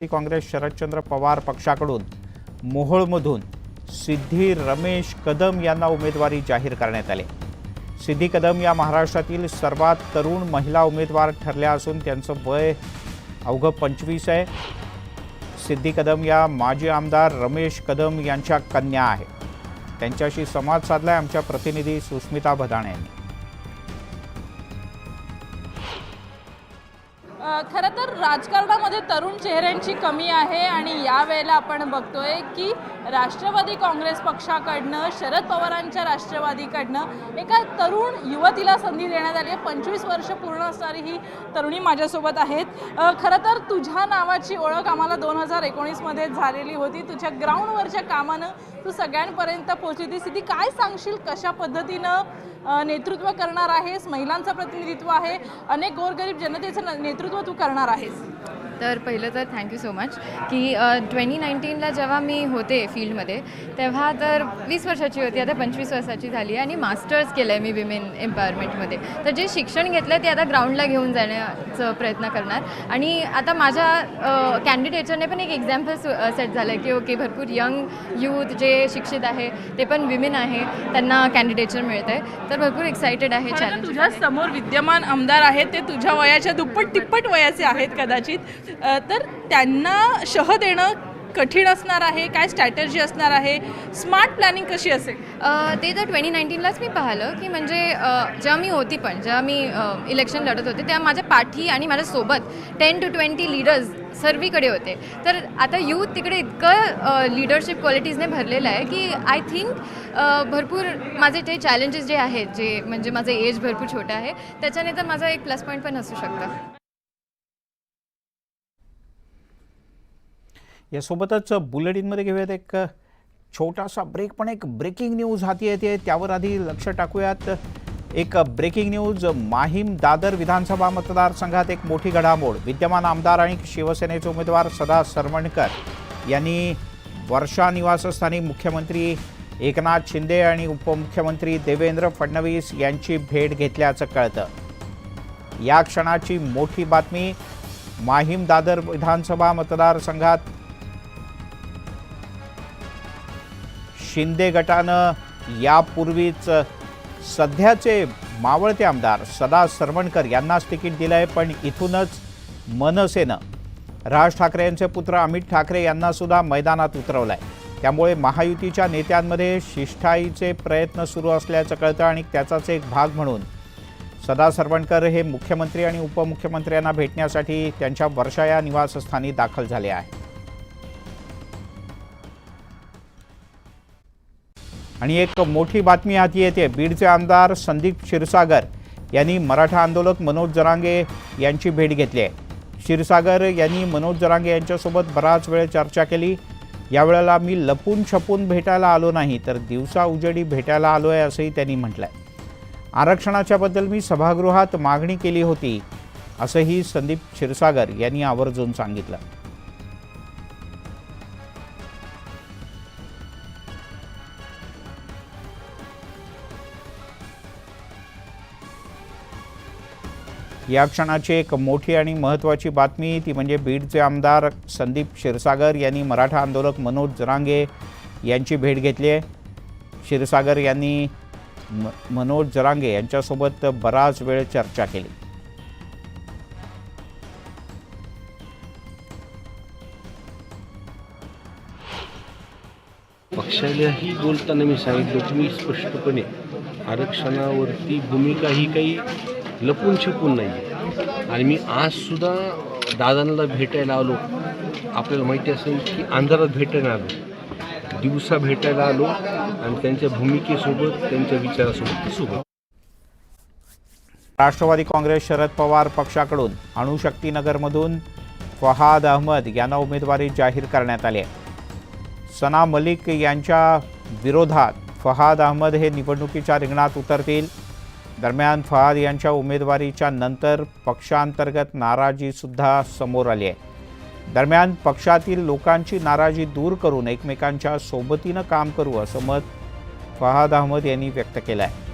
काँग्रेस शरदचंद्र पवार पक्षाकडून मोहोळमधून सिद्धी रमेश कदम यांना उमेदवारी जाहीर करण्यात आली। सिद्धी कदम या महाराष्ट्रातील सर्वात तरुण महिला उमेदवार ठरल्या असून त्यांचं वय अवघं 25 आहे। सिद्धी कदम या माजी आमदार रमेश कदम यांच्या कन्या आहेत। त्यांच्याशी संवाद साधलाय आमच्या प्रतिनिधी सुस्मिता भदाणे यांनी। खरं तर राजकारणामध्ये तरुण चेहऱ्यांची कमी आहे आणि यावेळेला आपण बघतोय की राष्ट्रवादी काँग्रेस पक्षाकडनं शरद पवारांच्या राष्ट्रवादीकडनं एका तरुण युवतीला संधी देण्यात आली आहे। 25 वर्ष पूर्ण असणारी ही तरुणी माझ्यासोबत आहेत। खरं तर तुझ्या नावाची ओळख आम्हाला 2019 मध्ये झालेली होती। तुझ्या ग्राउंडवरच्या कामानं तू सगळ्यांपर्यंत पोहोचली होती। सिद्धी, काय सांगशील, कशा पद्धतीनं नेतृत्व करणार आहेस? महिलांचं प्रतिनिधित्व आहे, अनेक गोरगरीब जनतेचं नेतृत्व तू करणार आहेस। तर पहिलं तर थँक्यू सो मच की 2019ला जेव्हा मी होते फील्डमध्ये तेव्हा तर 20 वर्षाची होती, आता 25 वर्षाची झाली आणि मास्टर्स केलं आहे मी विमेन एम्पॉवरमेंटमध्ये। तर जे शिक्षण घेतलं ते आता ग्राउंडला घेऊन जाण्याचा प्रयत्न करणार आणि आता माझ्या कॅन्डिडेटने पण एक एक्झाम्पल सेट झालं आहे की ओके, भरपूर यंग यूथ जे शिक्षित आहे ते पण विमेन आहे, त्यांना कॅन्डिडेटचं मिळतं आहे। तर भरपूर एक्सायटेड आहे। चॅलेंज तुझ्या समोर विद्यमान आमदार आहेत, ते तुझ्या वयाच्या दुप्पट तिप्पट वयाचे आहेत कदाचित, तर त्यांना शह देणं कठीण असणार आहे। काय स्ट्रॅटेजी असणार आहे? स्मार्ट प्लॅनिंग कशी असेल? ते तर 2019लाच मी पाहिलं की म्हणजे जेव्हा मी होती, पण जेव्हा मी इलेक्शन लढत होते तेव्हा माझ्या पाठी आणि माझ्यासोबत 10 to 20 लीडर्स सर्वीकडे होते। तर आता यूथ तिकडे इतकं लीडरशिप क्वालिटीजने भरलेलं आहे की आय थिंक भरपूर माझे ते चॅलेंजेस जे आहेत, जे म्हणजे माझं एज भरपूर छोटं आहे, त्याच्याने तर माझा एक प्लस पॉईंट पण असू शकतं। यासोबतच बुलेटिनमध्ये घेऊयात एक छोटासा ब्रेक, पण एक ब्रेकिंग न्यूज हाती येते त्यावर आधी लक्ष टाकूयात। एक ब्रेकिंग न्यूज, माहीम दादर विधानसभा मतदारसंघात एक मोठी घडामोड। विद्यमान आमदार आणि शिवसेनेचे उमेदवार सदा सरवणकर यांनी वर्षा निवासस्थानी मुख्यमंत्री एकनाथ शिंदे आणि उपमुख्यमंत्री देवेंद्र फडणवीस यांची भेट घेतल्याचं कळतं। या क्षणाची मोठी बातमी, माहीम दादर विधानसभा मतदारसंघात शिंदे गटानं यापूर्वीच सध्याचे मावळते आमदार सदा सरवणकर यांनाच तिकीट दिलं आहे, पण इथूनच मनसेनं राज ठाकरे यांचे पुत्र अमित ठाकरे यांना सुद्धा मैदानात उतरवलं आहे। त्यामुळे महायुतीच्या नेत्यांमध्ये शिष्टाईचे प्रयत्न सुरू असल्याचं कळतं आणि त्याचाच एक भाग म्हणून सदा सरवणकर हे मुख्यमंत्री आणि उपमुख्यमंत्र्यांना भेटण्यासाठी त्यांच्या वर्षा या निवासस्थानी दाखल झाले आहेत। आणि एक मोठी बातमी हाती येते, बीडचे आमदार संदीप क्षीरसागर यांनी मराठा आंदोलक मनोज जरांगे यांची भेट घेतली आहे। क्षीरसागर यांनी मनोज जरांगे यांच्यासोबत बराच वेळ चर्चा केली। यावेळेला मी लपून छपून भेटायला आलो नाही, तर दिवसा उजेडी भेटायला आलो आहे असंही त्यांनी म्हटलं आहे। आरक्षणाच्या बद्दल मी सभागृहात मागणी केली होती असंही संदीप क्षीरसागर यांनी आवर्जून सांगितलं। या क्षणाची एक मोठी आणि महत्त्वाची बातमी ती म्हणजे बीडचे आमदार संदीप क्षीरसागर यांनी मराठा आंदोलक मनोज जरांगे यांची भेट घेतली आहे। क्षीरसागर यांनी मनोज जरांगे यांच्यासोबत बराच वेळ चर्चा केली। पक्षालाही बोलताना मी सांगितलं की मी स्पष्टपणे आरक्षणावरती भूमिका ही काही लपून छपून नाही आहे आणि मी आज सुद्धा दादांना भेटायला आलो। आपल्याला माहिती असेल की अंधारात भेटायला आलो, दिवसा भेटायला आलो आणि त्यांच्या भूमिकेसोबत त्यांच्या विचारासोबत सोबत। राष्ट्रवादी काँग्रेस शरद पवार पक्षाकडून अणुशक्तीनगरमधून फहाद अहमद यांना उमेदवारी जाहीर करण्यात आली आहे। सना मलिक यांच्या विरोधात फहाद अहमद हे निवडणुकीच्या रिंगणात उतरतील। दरम्यान फहाद यांच्या उमेदवारीच्या नंतर पक्षांतर्गत नाराजी सुद्धा समोर आली आहे। दरम्यान पक्षातील लोकांची नाराजी दूर करून एकमेकांच्या सोबतीनं काम करू असं मत फहाद अहमद यांनी व्यक्त केलं आहे।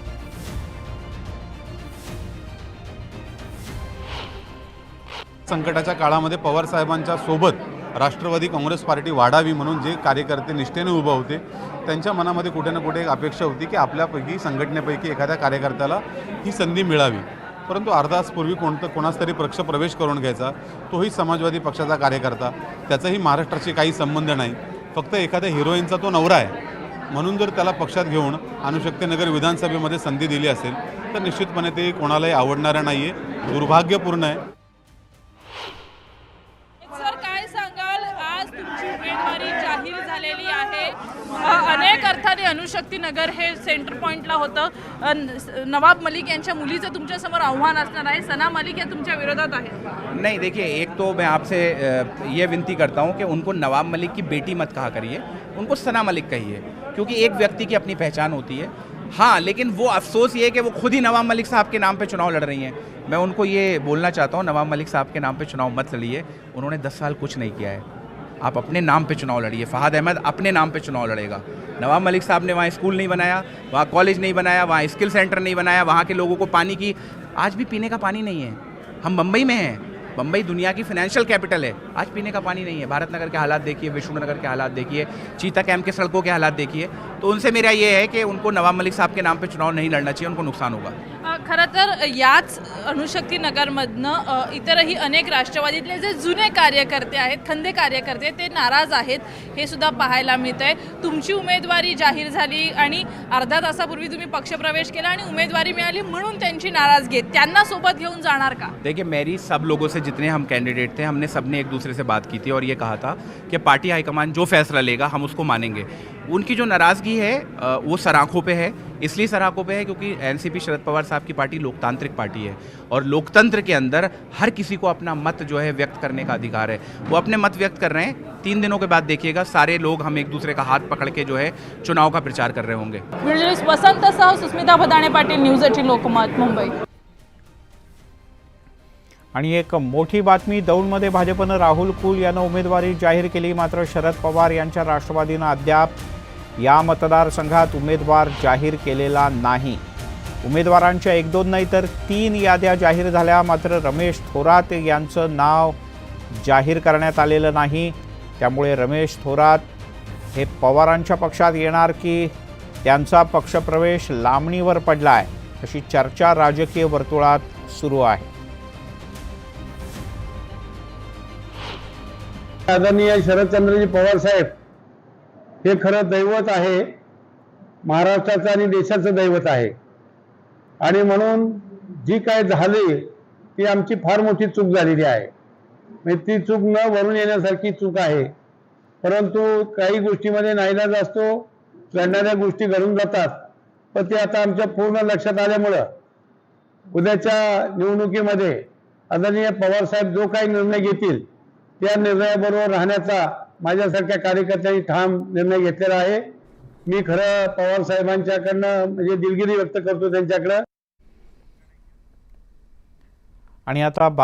संकटाच्या काळामध्ये पवार साहेबांच्या सोबत राष्ट्रवादी काँग्रेस पार्टी वाढावी म्हणून जे कार्यकर्ते निष्ठेने उभं होते त्यांच्या मनामध्ये कुठे ना कुठे एक अपेक्षा होती की आपल्यापैकी संघटनेपैकी एखाद्या कार्यकर्त्याला ही संधी मिळावी. परंतु अर्धा तासपूर्वी कोणाच तरी पक्ष प्रवेश करून घ्यायचा, तोही समाजवादी पक्षाचा कार्यकर्ता, त्याचाही महाराष्ट्राशी काही संबंध नाही, फक्त एखाद्या हिरोईनचा तो नवरा आहे म्हणून जर त्याला पक्षात घेऊन अनुशक्तीनगर विधानसभेमध्ये संधी दिली असेल तर निश्चितपणे ते कोणालाही आवडणारं नाही आहे, दुर्भाग्यपूर्ण आहे. सर काय सांगाल, आज तुमची उमेदवारी जाहीर झालेली आहे. अनेक अर्थाने अनुशक्ती नगर हे सेंटर पॉइंटला होतं. नवाब मलिक यांच्या मुलीचं तुमच्यासमोर आव्हान असणार आहे. सना मलिक या तुमच्या विरोधात आहे. नहीं, देखिए, एक तो मैं आपसे ये विनती करता हूँ कि उनको नवाब मलिक की बेटी मत कहा करिए, उनको सना मलिक कहिए, क्योंकि एक व्यक्ति की अपनी पहचान होती है. हाँ, लेकिन वो अफसोस ये है कि वो खुद ही नवाब मलिक साहब के नाम पे चुनाव लड़ रही हैं. मैं उनको ये बोलना चाहता हूँ, नवाब मलिक साहब के नाम पे चुनाव मत लड़िए. उन्होंने 10 साल कुछ नहीं किया है. आप अपने नाम पे चुनाव लड़िए. फहाद अहमद अपने नाम पे चुनाव लड़ेगा. नवाब मलिक साहब ने वहाँ स्कूल नहीं बनाया, वहाँ कॉलेज नहीं बनाया, वहाँ स्किल सेंटर नहीं बनाया, वहाँ के लोगों को पानी की आज भी पीने का पानी नहीं है. हम मुंबई में हैं, मुंबई दुनिया की फाइनेंशियल कैपिटल है, आज पीने का पानी नहीं है. भारत नगर के हालात देखिए, विष्णुनगर के हालात देखिए, चीता कैंप के सड़कों के हालात देखिए. तो उनसे मेरा ये है कि उनको नवाब मलिक साहब के नाम पे चुनाव नहीं लड़ना चाहिए, उनको नुकसान होगा. खरं तर याच अनुशक्ती नगरमधनं इतरही अनेक राष्ट्रवादीतले जे जुने कार्यकर्ते आहेत, खंदे कार्यकर्ते, ते नाराज आहेत हे सुद्धा पाहायला मिळत आहे. तुमची उमेदवारी जाहीर झाली आणि अर्ध्या तासापूर्वी तुम्ही पक्षप्रवेश केला आणि उमेदवारी मिळाली म्हणून त्यांची नाराजगी आहे. त्यांना सोबत घेऊन जाणार का? देखिए, मेरी सब लोगों से जितने हम कैंडिडेट थे, हमने सबने एक दूसरे से बात की थी और ये कहा था कि पार्टी हाईकमान जो फैसला लेगा हम उसको मानेंगे. उनकी जो नाराज़गी है वो सराखों पे है. इसलिए सराखों पे है क्योंकि एनसीपी शरद पवार साहब की पार्टी लोकतांत्रिक पार्टी है और लोकतंत्र के अंदर हर किसी को अपना मत जो है व्यक्त करने का अधिकार है. वो अपने मत व्यक्त कर रहे हैं. 3 दिनों के बाद देखिएगा सारे लोग हम एक दूसरे का हाथ पकड़ के जो है चुनाव का प्रचार कर रहे होंगे. जर्नलिस्ट वसंतसह सुस्मिता भदाणे पाटील, न्यूज 18 लोकमत, मुंबई. आणि एक मोठी बातमी, दौंडमध्ये भाजपनं राहुल कुल यांना उमेदवारी जाहीर केली. मात्र शरद पवार यांच्या राष्ट्रवादीनं अद्याप या मतदारसंघात उमेदवार जाहीर केलेला नाही. उमेदवारांच्या 1-2 नाही तर 3 याद्या जाहीर झाल्या. मात्र रमेश थोरात यांचं नाव जाहीर करण्यात आलेलं नाही. त्यामुळे रमेश थोरात हे पवारांच्या पक्षात येणार की त्यांचा पक्षप्रवेश लांबणीवर पडला आहे, अशी चर्चा राजकीय वर्तुळात सुरू आहे. आदरणीय शरदचंद्रजी पवार साहेब हे खरं दैवत आहे, महाराष्ट्राचं आणि देशाचं दैवत आहे. आणि म्हणून जी काय झाली ती आमची फार मोठी चूक झालेली आहे. म्हणजे ती चूक न वरून येण्यासारखी चूक आहे. परंतु काही गोष्टीमध्ये नाईलाज असतो, घडणाऱ्या गोष्टी घडून जातात. पण ते आता आमच्या पूर्ण लक्षात आल्यामुळं उद्याच्या निवडणुकीमध्ये आदरणीय पवार साहेब जो काही निर्णय घेतील त्या निर्णयाबरोबर राहण्याचा माझ्यासारख्या कार्यकर्त्यांनी ठाम निर्णय घेतलेला आहे. मी खरं पवार साहेबांच्याकडनं म्हणजे दिलगिरी व्यक्त करतो त्यांच्याकडं. आणि आता